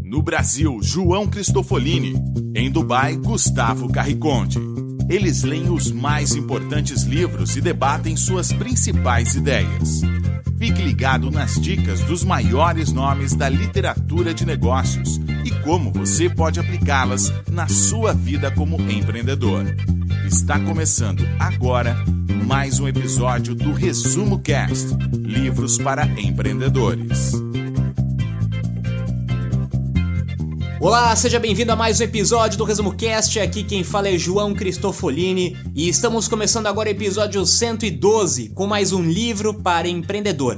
No Brasil, João Cristofolini. Em Dubai, Gustavo Carriconde. Eles leem os mais importantes livros e debatem suas principais ideias. Fique ligado nas dicas dos maiores nomes da literatura de negócios e como você pode aplicá-las na sua vida como empreendedor. Está começando agora mais um episódio do Resumo Cast, livros para empreendedores. Olá, seja bem-vindo a mais um episódio do Resumo Cast. Aqui quem fala é João Cristofolini e estamos começando agora o episódio 112 com mais um livro para empreendedor.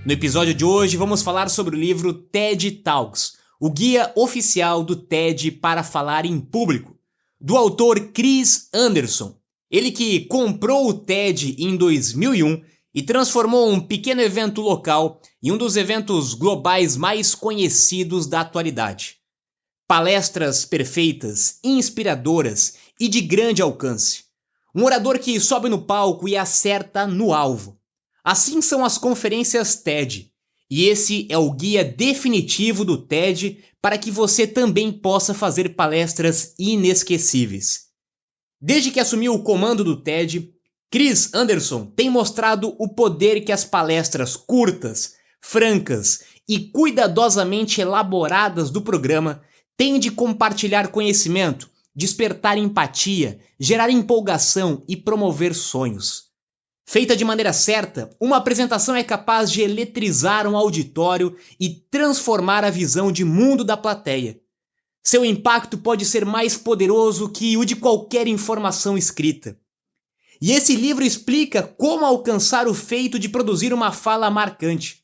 No episódio de hoje vamos falar sobre o livro TED Talks, o guia oficial do TED para falar em público, do autor Chris Anderson. Ele que comprou o TED em 2001 e transformou um pequeno evento local em um dos eventos globais mais conhecidos da atualidade. Palestras perfeitas, inspiradoras e de grande alcance. Um orador que sobe no palco e acerta no alvo. Assim são as conferências TED. E esse é o guia definitivo do TED para que você também possa fazer palestras inesquecíveis. Desde que assumiu o comando do TED, Chris Anderson tem mostrado o poder que as palestras curtas, francas e cuidadosamente elaboradas do programa têm de compartilhar conhecimento, despertar empatia, gerar empolgação e promover sonhos. Feita de maneira certa, uma apresentação é capaz de eletrizar um auditório e transformar a visão de mundo da plateia. Seu impacto pode ser mais poderoso que o de qualquer informação escrita. E esse livro explica como alcançar o feito de produzir uma fala marcante.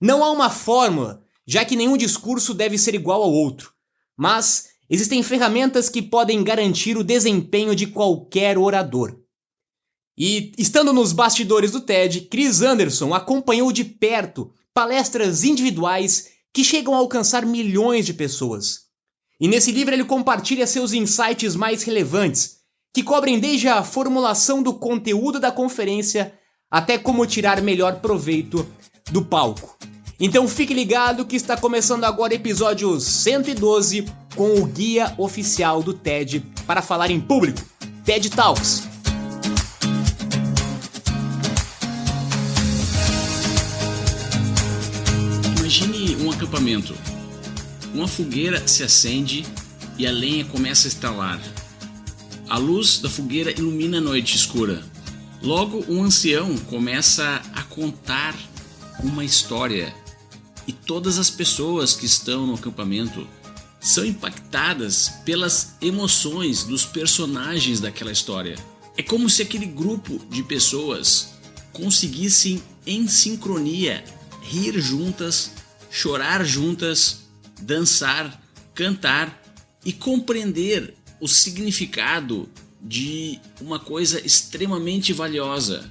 Não há uma fórmula, já que nenhum discurso deve ser igual ao outro. Mas existem ferramentas que podem garantir o desempenho de qualquer orador. E, estando nos bastidores do TED, Chris Anderson acompanhou de perto palestras individuais que chegam a alcançar milhões de pessoas. E nesse livro ele compartilha seus insights mais relevantes, que cobrem desde a formulação do conteúdo da conferência até como tirar melhor proveito do palco. Então fique ligado que está começando agora o episódio 112 com o guia oficial do TED para falar em público, TED Talks. Imagine um acampamento. Uma fogueira se acende e a lenha começa a estalar. A luz da fogueira ilumina a noite escura. Logo, um ancião começa a contar uma história. E todas as pessoas que estão no acampamento são impactadas pelas emoções dos personagens daquela história. É como se aquele grupo de pessoas conseguissem, em sincronia, rir juntas, chorar juntas, dançar, cantar e compreender o significado de uma coisa extremamente valiosa.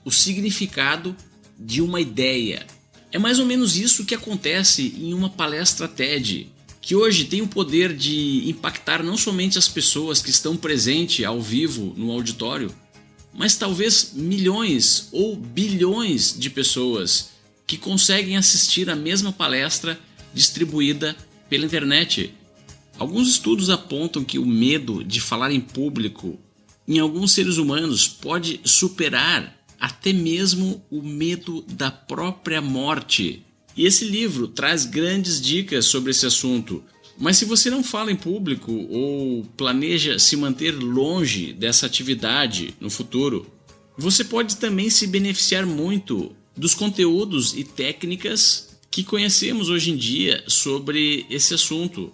O significado de uma ideia. É mais ou menos isso que acontece em uma palestra TED, que hoje tem o poder de impactar não somente as pessoas que estão presentes ao vivo no auditório, mas talvez milhões ou bilhões de pessoas que conseguem assistir a mesma palestra distribuída pela internet. Alguns estudos apontam que o medo de falar em público em alguns seres humanos pode superar até mesmo o medo da própria morte. E esse livro traz grandes dicas sobre esse assunto. Mas se você não fala em público ou planeja se manter longe dessa atividade no futuro, você pode também se beneficiar muito dos conteúdos e técnicas que conhecemos hoje em dia sobre esse assunto.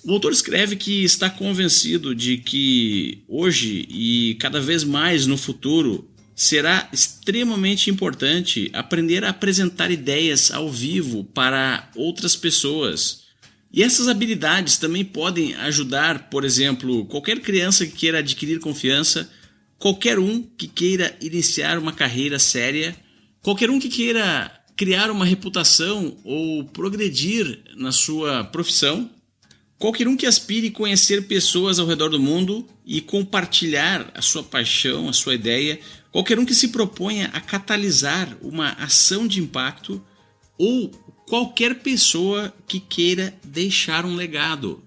O autor escreve que está convencido de que hoje e cada vez mais no futuro será extremamente importante aprender a apresentar ideias ao vivo para outras pessoas. E essas habilidades também podem ajudar, por exemplo, qualquer criança que queira adquirir confiança, qualquer um que queira iniciar uma carreira séria, qualquer um que queira criar uma reputação ou progredir na sua profissão, qualquer um que aspire conhecer pessoas ao redor do mundo e compartilhar a sua paixão, a sua ideia, qualquer um que se proponha a catalisar uma ação de impacto ou qualquer pessoa que queira deixar um legado.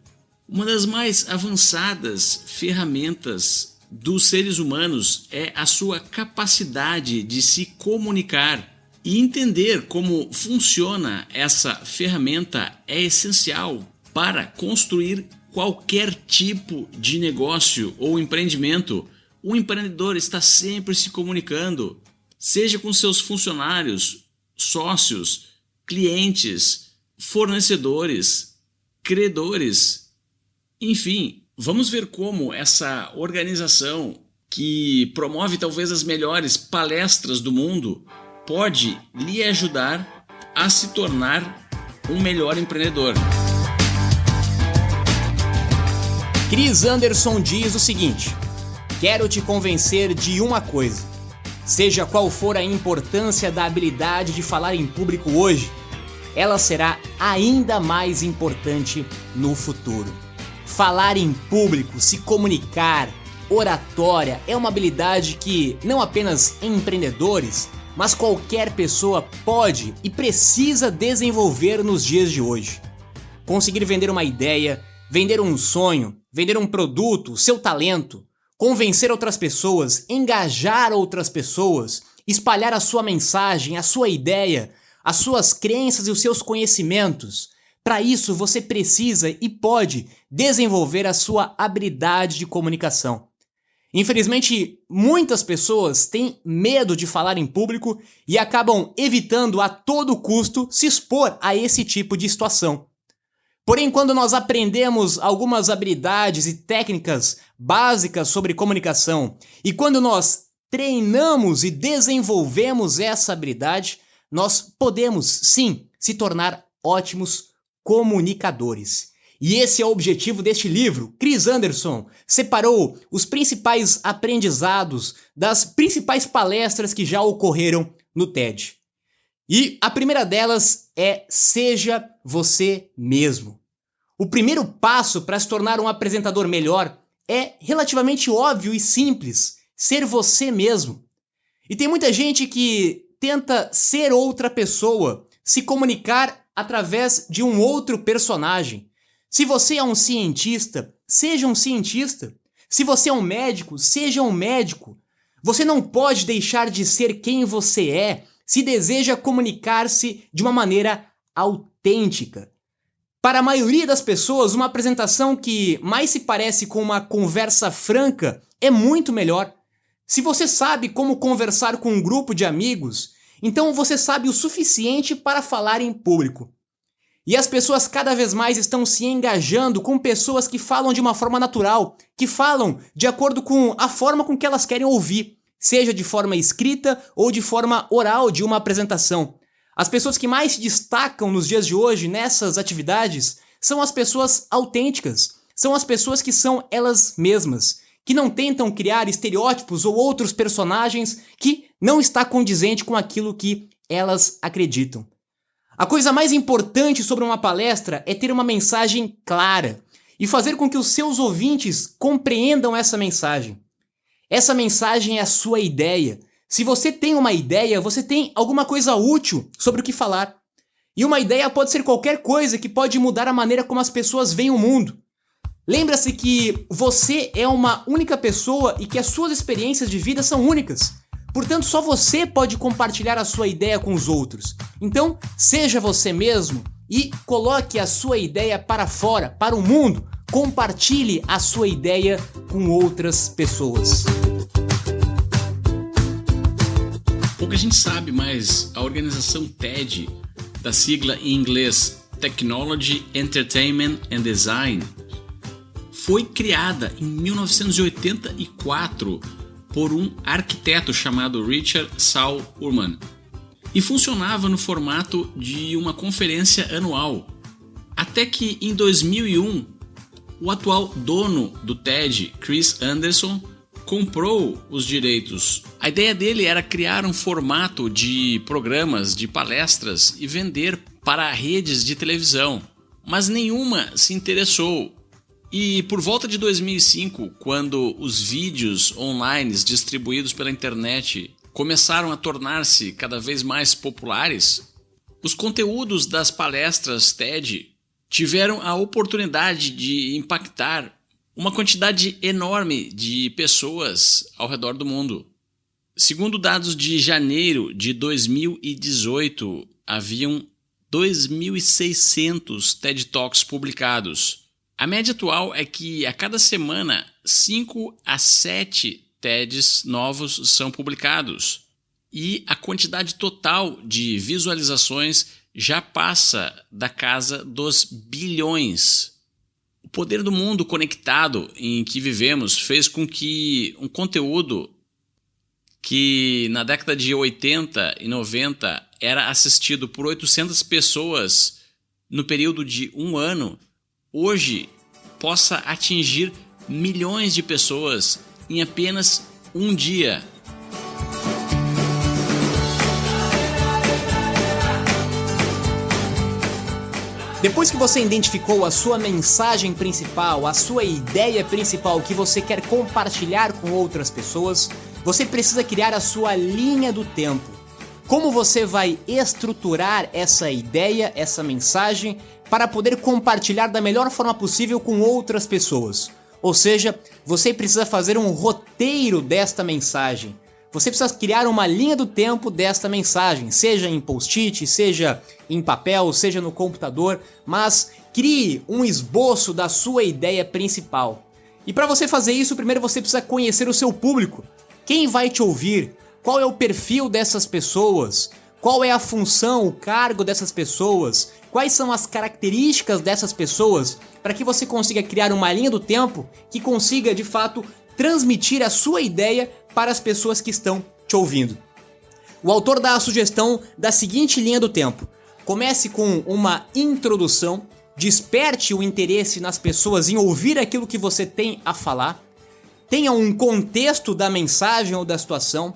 Uma das mais avançadas ferramentas dos seres humanos é a sua capacidade de se comunicar. E entender como funciona essa ferramenta é essencial para construir qualquer tipo de negócio ou empreendimento. O empreendedor está sempre se comunicando, seja com seus funcionários, sócios, clientes, fornecedores, credores. Enfim, vamos ver como essa organização que promove talvez as melhores palestras do mundo pode lhe ajudar a se tornar um melhor empreendedor. Chris Anderson diz o seguinte: quero te convencer de uma coisa. Seja qual for a importância da habilidade de falar em público hoje, ela será ainda mais importante no futuro. Falar em público, se comunicar, oratória é uma habilidade que não apenas empreendedores, mas qualquer pessoa pode e precisa desenvolver nos dias de hoje. Conseguir vender uma ideia, vender um sonho, vender um produto, seu talento, convencer outras pessoas, engajar outras pessoas, espalhar a sua mensagem, a sua ideia, as suas crenças e os seus conhecimentos. Para isso, você precisa e pode desenvolver a sua habilidade de comunicação. Infelizmente, muitas pessoas têm medo de falar em público e acabam evitando a todo custo se expor a esse tipo de situação. Porém, quando nós aprendemos algumas habilidades e técnicas básicas sobre comunicação e quando nós treinamos e desenvolvemos essa habilidade, nós podemos, sim, se tornar ótimos comunicadores. E esse é o objetivo deste livro. Chris Anderson separou os principais aprendizados das principais palestras que já ocorreram no TED. E a primeira delas é: seja você mesmo. O primeiro passo para se tornar um apresentador melhor é relativamente óbvio e simples: ser você mesmo. E tem muita gente que tenta ser outra pessoa, se comunicar através de um outro personagem. Se você é um cientista, seja um cientista. Se você é um médico, seja um médico. Você não pode deixar de ser quem você é se deseja comunicar-se de uma maneira autêntica. Para a maioria das pessoas, uma apresentação que mais se parece com uma conversa franca é muito melhor. Se você sabe como conversar com um grupo de amigos, então você sabe o suficiente para falar em público. E as pessoas cada vez mais estão se engajando com pessoas que falam de uma forma natural, que falam de acordo com a forma com que elas querem ouvir, seja de forma escrita ou de forma oral de uma apresentação. As pessoas que mais se destacam nos dias de hoje nessas atividades são as pessoas autênticas, são as pessoas que são elas mesmas, que não tentam criar estereótipos ou outros personagens que não está condizente com aquilo que elas acreditam. A coisa mais importante sobre uma palestra é ter uma mensagem clara e fazer com que os seus ouvintes compreendam essa mensagem. Essa mensagem é a sua ideia. Se você tem uma ideia, você tem alguma coisa útil sobre o que falar. E uma ideia pode ser qualquer coisa que pode mudar a maneira como as pessoas veem o mundo. Lembra-se que você é uma única pessoa e que as suas experiências de vida são únicas. Portanto, só você pode compartilhar a sua ideia com os outros. Então, seja você mesmo e coloque a sua ideia para fora, para o mundo. Compartilhe a sua ideia com outras pessoas. Pouca gente sabe, mas a organização TED, da sigla em inglês Technology, Entertainment and Design, foi criada em 1984 por um arquiteto chamado Richard Saul Urman e funcionava no formato de uma conferência anual. Até que em 2001, o atual dono do TED, Chris Anderson, comprou os direitos. A ideia dele era criar um formato de programas, de palestras e vender para redes de televisão, mas nenhuma se interessou. E por volta de 2005, quando os vídeos online distribuídos pela internet começaram a tornar-se cada vez mais populares, Os conteúdos das palestras TED tiveram a oportunidade de impactar uma quantidade enorme de pessoas ao redor do mundo. Segundo dados de janeiro de 2018, haviam 2.600 TED Talks publicados. A média atual é que a cada semana 5 a 7 TEDs novos são publicados. E a quantidade total de visualizações já passa da casa dos bilhões. O poder do mundo conectado em que vivemos fez com que um conteúdo que na década de 80 e 90 era assistido por 800 pessoas no período de um ano, hoje possa atingir milhões de pessoas em apenas um dia. Depois que você identificou a sua mensagem principal, a sua ideia principal que você quer compartilhar com outras pessoas, você precisa criar a sua linha do tempo. Como você vai estruturar essa ideia, essa mensagem, para poder compartilhar da melhor forma possível com outras pessoas? Ou seja, você precisa fazer um roteiro desta mensagem. Você precisa criar uma linha do tempo desta mensagem, seja em post-it, seja em papel, seja no computador, mas crie um esboço da sua ideia principal. E para você fazer isso, primeiro você precisa conhecer o seu público. Quem vai te ouvir? Qual é o perfil dessas pessoas? Qual é a função, o cargo dessas pessoas? Quais são as características dessas pessoas? Para que você consiga criar uma linha do tempo que consiga, de fato, transmitir a sua ideia para as pessoas que estão te ouvindo. O autor dá a sugestão da seguinte linha do tempo. Comece com uma introdução, desperte o interesse nas pessoas em ouvir aquilo que você tem a falar, tenha um contexto da mensagem ou da situação,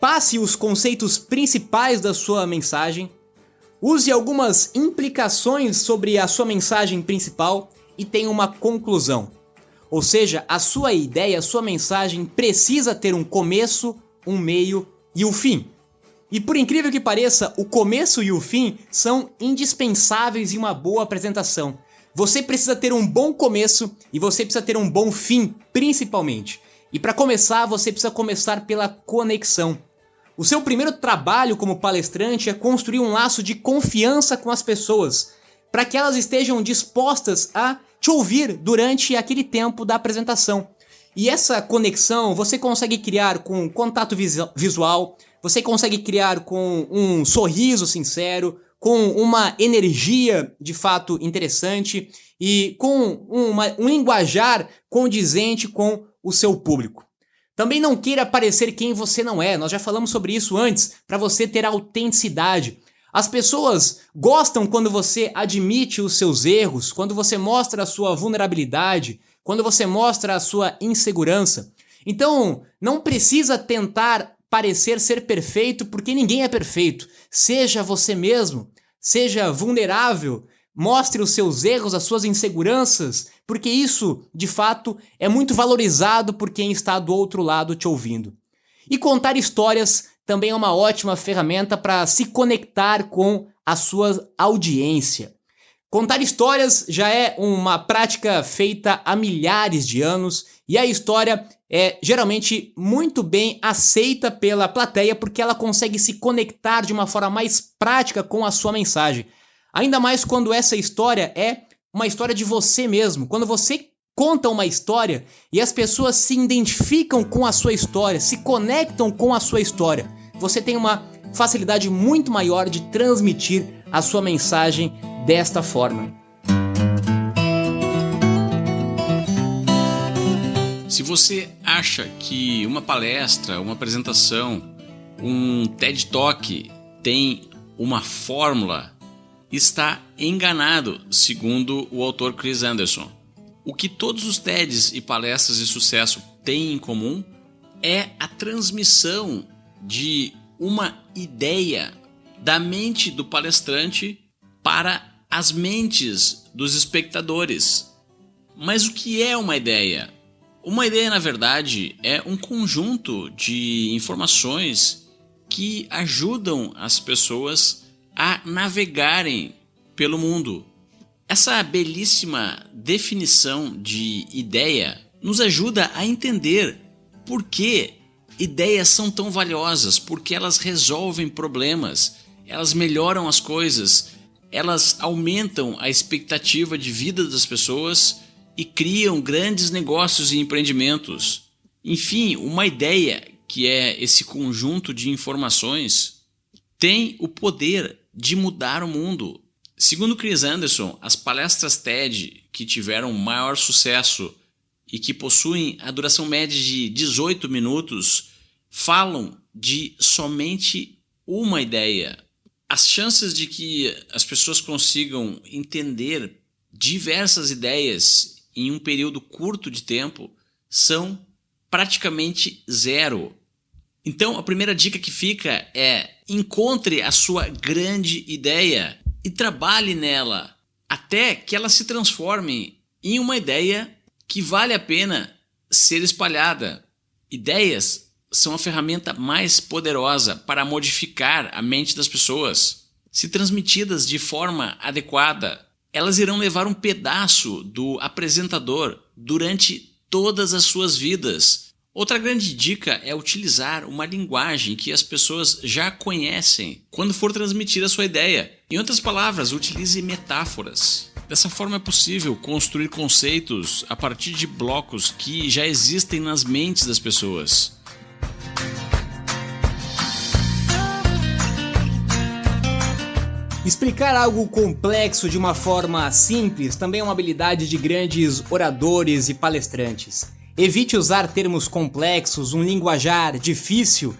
passe os conceitos principais da sua mensagem, use algumas implicações sobre a sua mensagem principal e tenha uma conclusão. Ou seja, a sua ideia, a sua mensagem precisa ter um começo, um meio e um fim. E por incrível que pareça, o começo e o fim são indispensáveis em uma boa apresentação. Você precisa ter um bom começo e você precisa ter um bom fim, principalmente. E para começar, você precisa começar pela conexão. O seu primeiro trabalho como palestrante é construir um laço de confiança com as pessoas, para que elas estejam dispostas a te ouvir durante aquele tempo da apresentação. E essa conexão você consegue criar com contato visual, você consegue criar com um sorriso sincero, com uma energia de fato interessante e com um linguajar condizente com o seu público. Também não queira parecer quem você não é, nós já falamos sobre isso antes, para você ter autenticidade. As pessoas gostam quando você admite os seus erros, quando você mostra a sua vulnerabilidade, quando você mostra a sua insegurança. Então, não precisa tentar parecer ser perfeito, porque ninguém é perfeito. Seja você mesmo, seja vulnerável, mostre os seus erros, as suas inseguranças, porque isso, de fato, é muito valorizado por quem está do outro lado te ouvindo. E contar histórias também é uma ótima ferramenta para se conectar com a sua audiência. Contar histórias já é uma prática feita há milhares de anos e a história é geralmente muito bem aceita pela plateia porque ela consegue se conectar de uma forma mais prática com a sua mensagem. Ainda mais quando essa história é uma história de você mesmo. Quando você conta uma história e as pessoas se identificam com a sua história, se conectam com a sua história, você tem uma facilidade muito maior de transmitir a sua mensagem desta forma. Se você acha que uma palestra, uma apresentação, um TED Talk tem uma fórmula, está enganado, segundo o autor Chris Anderson. O que todos os TEDs e palestras de sucesso têm em comum é a transmissão de uma ideia da mente do palestrante para as mentes dos espectadores. Mas o que é uma ideia? Uma ideia, na verdade, é um conjunto de informações que ajudam as pessoas a navegarem pelo mundo. Essa belíssima definição de ideia nos ajuda a entender por que ideias são tão valiosas, porque elas resolvem problemas, elas melhoram as coisas, elas aumentam a expectativa de vida das pessoas e criam grandes negócios e empreendimentos. Enfim, uma ideia, que é esse conjunto de informações, tem o poder de mudar o mundo. Segundo Chris Anderson, as palestras TED que tiveram maior sucesso e que possuem a duração média de 18 minutos falam de somente uma ideia. As chances de que as pessoas consigam entender diversas ideias em um período curto de tempo são praticamente zero. Então, a primeira dica que fica é: encontre a sua grande ideia e trabalhe nela até que ela se transforme em uma ideia que vale a pena ser espalhada. Ideias são a ferramenta mais poderosa para modificar a mente das pessoas. Se transmitidas de forma adequada, elas irão levar um pedaço do apresentador durante todas as suas vidas. Outra grande dica é utilizar uma linguagem que as pessoas já conhecem quando for transmitir a sua ideia. Em outras palavras, utilize metáforas. Dessa forma é possível construir conceitos a partir de blocos que já existem nas mentes das pessoas. Explicar algo complexo de uma forma simples também é uma habilidade de grandes oradores e palestrantes. Evite usar termos complexos, um linguajar difícil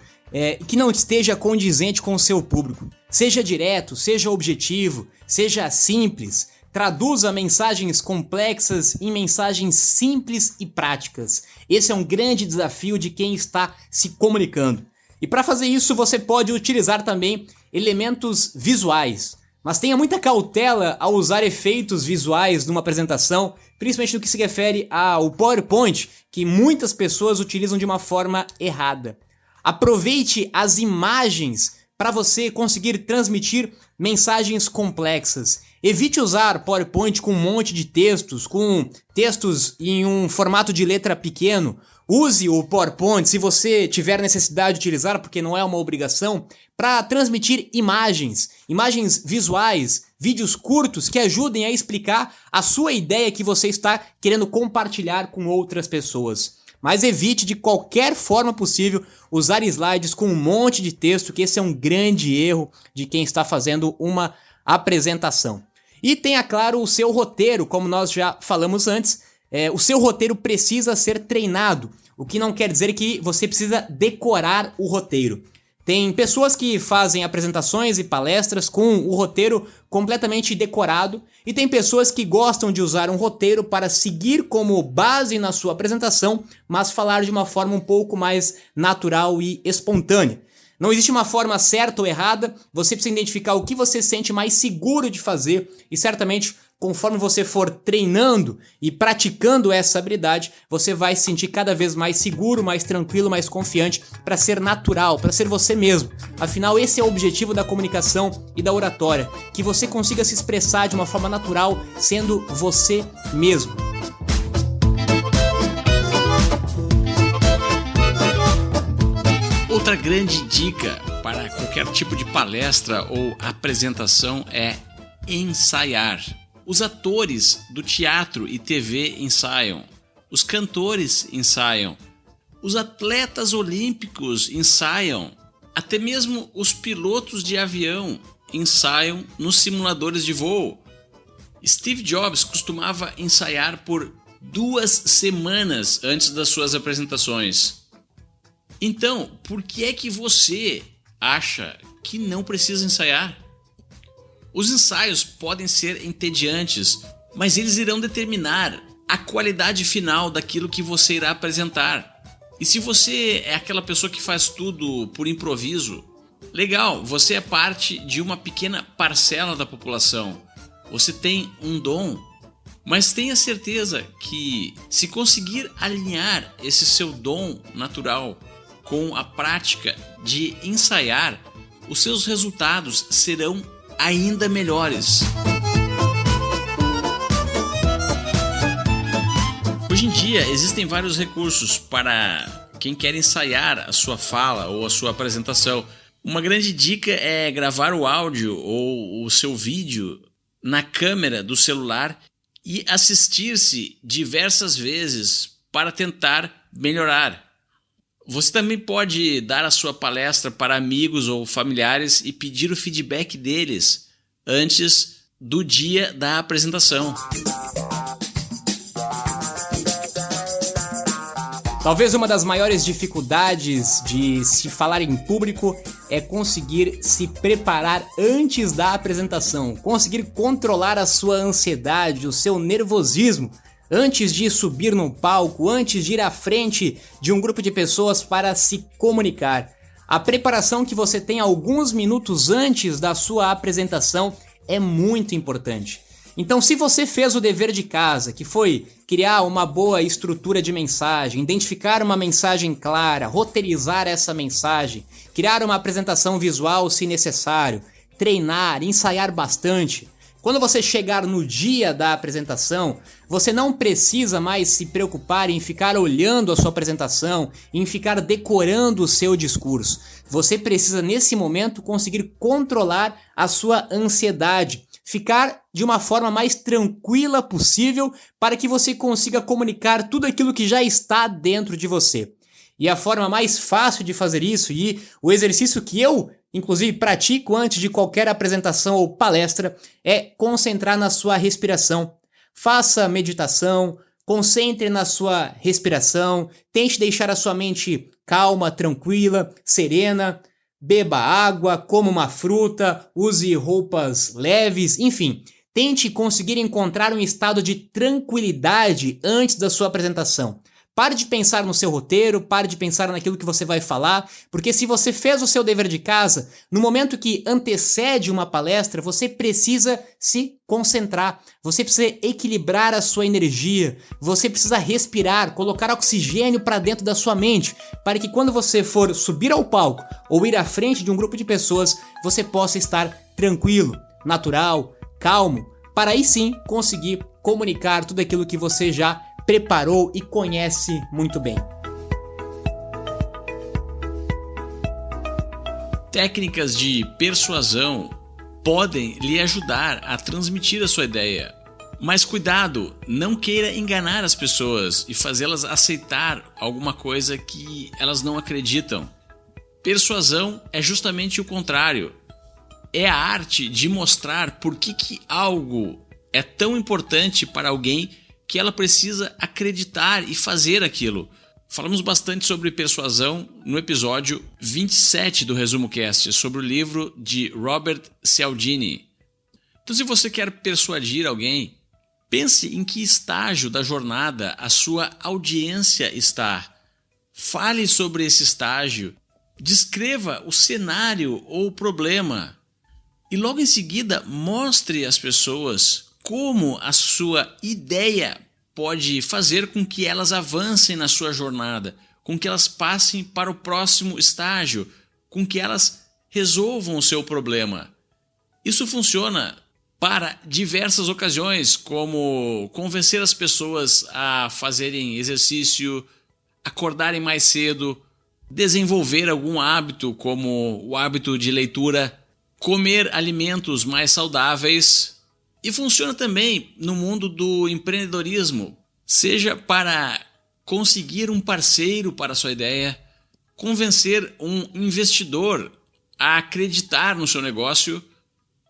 que não esteja condizente com o seu público. Seja direto, seja objetivo, seja simples. Traduza mensagens complexas em mensagens simples e práticas. Esse é um grande desafio de quem está se comunicando. E para fazer isso você pode utilizar também elementos visuais. Mas tenha muita cautela ao usar efeitos visuais numa apresentação, principalmente no que se refere ao PowerPoint, que muitas pessoas utilizam de uma forma errada. Aproveite as imagens para você conseguir transmitir mensagens complexas. Evite usar PowerPoint com um monte de textos, com textos em um formato de letra pequeno. Use o PowerPoint, se você tiver necessidade de utilizar, porque não é uma obrigação, para transmitir imagens visuais, vídeos curtos que ajudem a explicar a sua ideia que você está querendo compartilhar com outras pessoas. Mas evite de qualquer forma possível usar slides com um monte de texto, que esse é um grande erro de quem está fazendo uma apresentação. E tenha claro o seu roteiro, como nós já falamos antes. O seu roteiro precisa ser treinado, o que não quer dizer que você precisa decorar o roteiro. Tem pessoas que fazem apresentações e palestras com o roteiro completamente decorado e tem pessoas que gostam de usar um roteiro para seguir como base na sua apresentação, mas falar de uma forma um pouco mais natural e espontânea. Não existe uma forma certa ou errada, você precisa identificar o que você sente mais seguro de fazer e certamente conforme você for treinando e praticando essa habilidade, você vai se sentir cada vez mais seguro, mais tranquilo, mais confiante para ser natural, para ser você mesmo. Afinal, esse é o objetivo da comunicação e da oratória, que você consiga se expressar de uma forma natural, sendo você mesmo. Outra grande dica para qualquer tipo de palestra ou apresentação é ensaiar. Os atores do teatro e TV ensaiam, os cantores ensaiam, os atletas olímpicos ensaiam, até mesmo os pilotos de avião ensaiam nos simuladores de voo. Steve Jobs costumava ensaiar por 2 semanas antes das suas apresentações. Então, por que é que você acha que não precisa ensaiar? Os ensaios podem ser entediantes, mas eles irão determinar a qualidade final daquilo que você irá apresentar. E se você é aquela pessoa que faz tudo por improviso, legal, você é parte de uma pequena parcela da população. Você tem um dom, mas tenha certeza que se conseguir alinhar esse seu dom natural com a prática de ensaiar, os seus resultados serão ainda melhores. Hoje em dia existem vários recursos para quem quer ensaiar a sua fala ou a sua apresentação. Uma grande dica é gravar o áudio ou o seu vídeo na câmera do celular e assistir-se diversas vezes para tentar melhorar. Você também pode dar a sua palestra para amigos ou familiares e pedir o feedback deles antes do dia da apresentação. Talvez uma das maiores dificuldades de se falar em público é conseguir se preparar antes da apresentação, conseguir controlar a sua ansiedade, o seu nervosismo, antes de subir no palco, antes de ir à frente de um grupo de pessoas para se comunicar. A preparação que você tem alguns minutos antes da sua apresentação é muito importante. Então, se você fez o dever de casa, que foi criar uma boa estrutura de mensagem, identificar uma mensagem clara, roteirizar essa mensagem, criar uma apresentação visual se necessário, treinar, ensaiar bastante, quando você chegar no dia da apresentação, você não precisa mais se preocupar em ficar olhando a sua apresentação, em ficar decorando o seu discurso. Você precisa, nesse momento, conseguir controlar a sua ansiedade, ficar de uma forma mais tranquila possível para que você consiga comunicar tudo aquilo que já está dentro de você. E a forma mais fácil de fazer isso, e o exercício que eu, inclusive, pratico antes de qualquer apresentação ou palestra, é concentrar na sua respiração. Faça meditação, concentre na sua respiração, tente deixar a sua mente calma, tranquila, serena, beba água, coma uma fruta, use roupas leves, enfim, tente conseguir encontrar um estado de tranquilidade antes da sua apresentação. Pare de pensar no seu roteiro, pare de pensar naquilo que você vai falar, porque se você fez o seu dever de casa, no momento que antecede uma palestra, você precisa se concentrar, você precisa equilibrar a sua energia, você precisa respirar, colocar oxigênio para dentro da sua mente, para que quando você for subir ao palco ou ir à frente de um grupo de pessoas, você possa estar tranquilo, natural, calmo, para aí sim conseguir comunicar tudo aquilo que você já preparou e conhece muito bem. Técnicas de persuasão podem lhe ajudar a transmitir a sua ideia. Mas cuidado, não queira enganar as pessoas e fazê-las aceitar alguma coisa que elas não acreditam. Persuasão é justamente o contrário. É a arte de mostrar por que algo é tão importante para alguém que ela precisa acreditar e fazer aquilo. Falamos bastante sobre persuasão no episódio 27 do Resumo Cast, sobre o livro de Robert Cialdini. Então, se você quer persuadir alguém, pense em que estágio da jornada a sua audiência está. Fale sobre esse estágio, descreva o cenário ou o problema e logo em seguida mostre às pessoas como a sua ideia pode fazer com que elas avancem na sua jornada, com que elas passem para o próximo estágio, com que elas resolvam o seu problema. Isso funciona para diversas ocasiões, como convencer as pessoas a fazerem exercício, acordarem mais cedo, desenvolver algum hábito, como o hábito de leitura, comer alimentos mais saudáveis. E funciona também no mundo do empreendedorismo, seja para conseguir um parceiro para a sua ideia, convencer um investidor a acreditar no seu negócio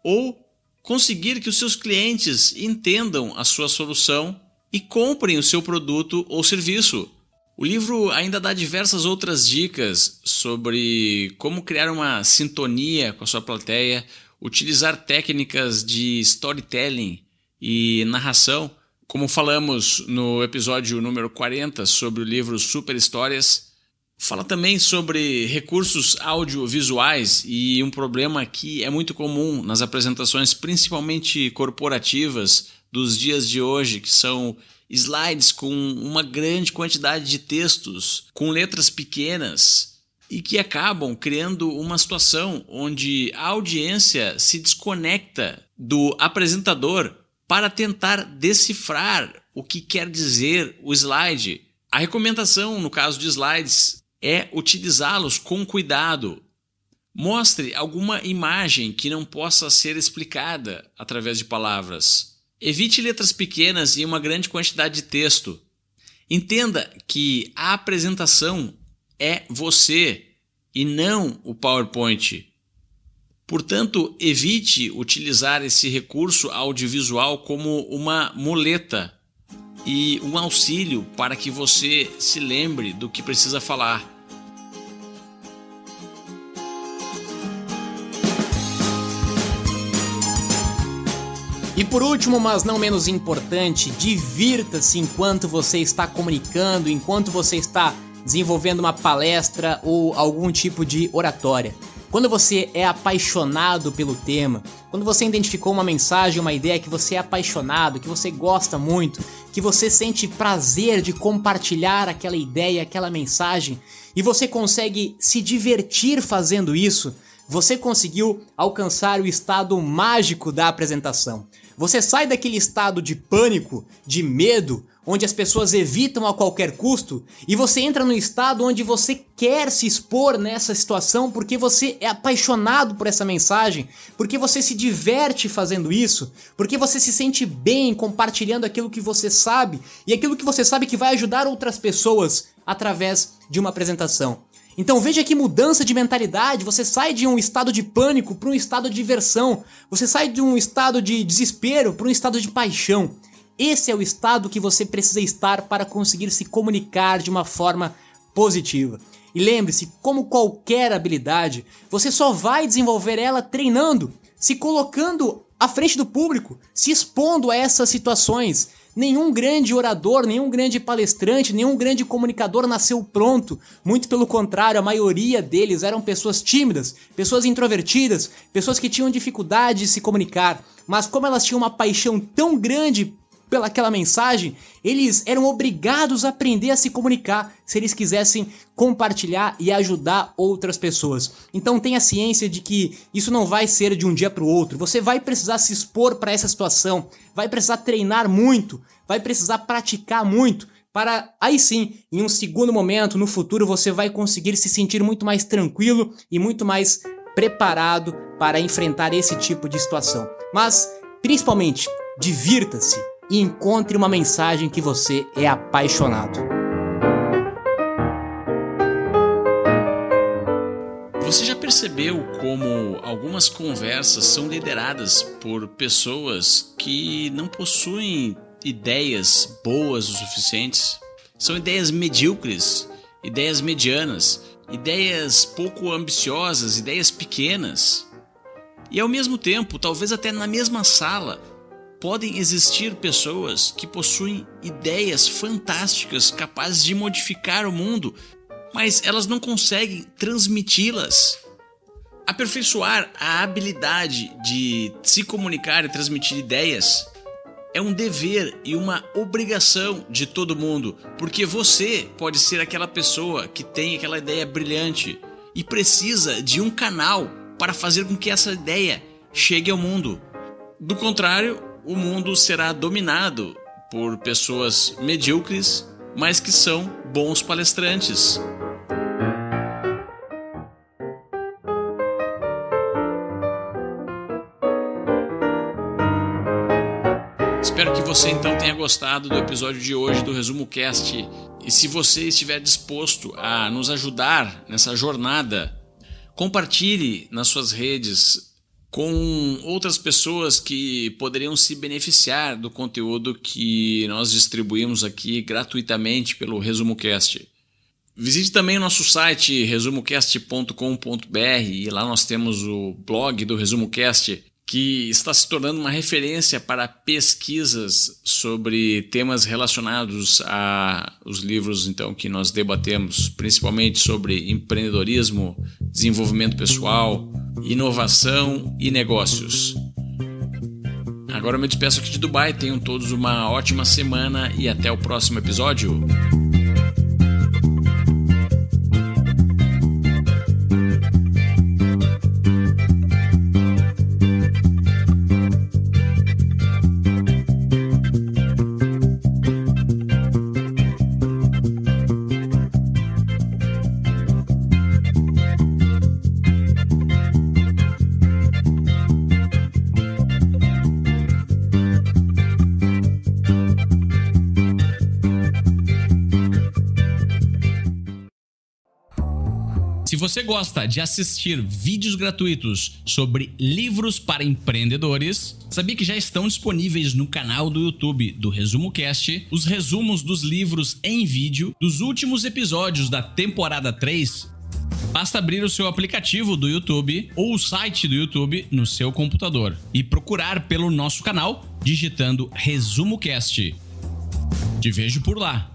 ou conseguir que os seus clientes entendam a sua solução e comprem o seu produto ou serviço. O livro ainda dá diversas outras dicas sobre como criar uma sintonia com a sua plateia, utilizar técnicas de storytelling e narração, como falamos no episódio número 40 sobre o livro Super Histórias. Fala também sobre recursos audiovisuais e um problema que é muito comum nas apresentações, principalmente corporativas dos dias de hoje, que são slides com uma grande quantidade de textos, com letras pequenas. e que acabam criando uma situação onde a audiência se desconecta do apresentador para tentar decifrar o que quer dizer o slide. A recomendação, no caso de slides, é utilizá-los com cuidado. Mostre alguma imagem que não possa ser explicada através de palavras. Evite letras pequenas e uma grande quantidade de texto. Entenda que a apresentação é você e não o PowerPoint. Portanto, evite utilizar esse recurso audiovisual como uma muleta e um auxílio para que você se lembre do que precisa falar. E por último, mas não menos importante, divirta-se enquanto você está comunicando, enquanto você está desenvolvendo uma palestra ou algum tipo de oratória. Quando você é apaixonado pelo tema, quando você identificou uma mensagem, uma ideia que você é apaixonado, que você gosta muito, que você sente prazer de compartilhar aquela ideia, aquela mensagem, e você consegue se divertir fazendo isso, você conseguiu alcançar o estado mágico da apresentação. Você sai daquele estado de pânico, de medo, onde as pessoas evitam a qualquer custo, e você entra no estado onde você quer se expor nessa situação porque você é apaixonado por essa mensagem, porque você se diverte fazendo isso, porque você se sente bem compartilhando aquilo que você sabe, e aquilo que você sabe que vai ajudar outras pessoas através de uma apresentação. Então veja que mudança de mentalidade, você sai de um estado de pânico para um estado de diversão, você sai de um estado de desespero para um estado de paixão. Esse é o estado que você precisa estar para conseguir se comunicar de uma forma positiva. E lembre-se, como qualquer habilidade, você só vai desenvolver ela treinando, se colocando à frente do público, se expondo a essas situações. Nenhum grande orador, nenhum grande palestrante, nenhum grande comunicador nasceu pronto. Muito pelo contrário, a maioria deles eram pessoas tímidas, pessoas introvertidas, pessoas que tinham dificuldade de se comunicar. Mas como elas tinham uma paixão tão grande pelaquela mensagem, eles eram obrigados a aprender a se comunicar se eles quisessem compartilhar e ajudar outras pessoas. Então tenha ciência de que isso não vai ser de um dia para o outro. Você vai precisar se expor para essa situação, vai precisar treinar muito, vai precisar praticar muito, para aí sim, em um segundo momento, no futuro, você vai conseguir se sentir muito mais tranquilo e muito mais preparado para enfrentar esse tipo de situação. Mas, principalmente, divirta-se e encontre uma mensagem que você é apaixonado. Você já percebeu como algumas conversas são lideradas por pessoas que não possuem ideias boas o suficientes? São ideias medíocres, ideias medianas, ideias pouco ambiciosas, ideias pequenas. E ao mesmo tempo, talvez até na mesma sala, podem existir pessoas que possuem ideias fantásticas, capazes de modificar o mundo, mas elas não conseguem transmiti-las. Aperfeiçoar a habilidade de se comunicar e transmitir ideias é um dever e uma obrigação de todo mundo, porque você pode ser aquela pessoa que tem aquela ideia brilhante e precisa de um canal para fazer com que essa ideia chegue ao mundo. Do contrário, o mundo será dominado por pessoas medíocres, mas que são bons palestrantes. Espero que você então tenha gostado do episódio de hoje do Resumo Cast. E se você estiver disposto a nos ajudar nessa jornada, compartilhe nas suas redes com outras pessoas que poderiam se beneficiar do conteúdo que nós distribuímos aqui gratuitamente pelo Resumo Cast. Visite também o nosso site resumocast.com.br e lá nós temos o blog do Resumo Cast, que está se tornando uma referência para pesquisas sobre temas relacionados aos livros então, que nós debatemos, principalmente sobre empreendedorismo, desenvolvimento pessoal, inovação e negócios. Agora eu me despeço aqui de Dubai, tenham todos uma ótima semana e até o próximo episódio. Se você gosta de assistir vídeos gratuitos sobre livros para empreendedores, sabia que já estão disponíveis no canal do YouTube do Resumo Cast os resumos dos livros em vídeo dos últimos episódios da temporada 3? Basta abrir o seu aplicativo do YouTube ou o site do YouTube no seu computador e procurar pelo nosso canal digitando Resumo Cast. Te vejo por lá.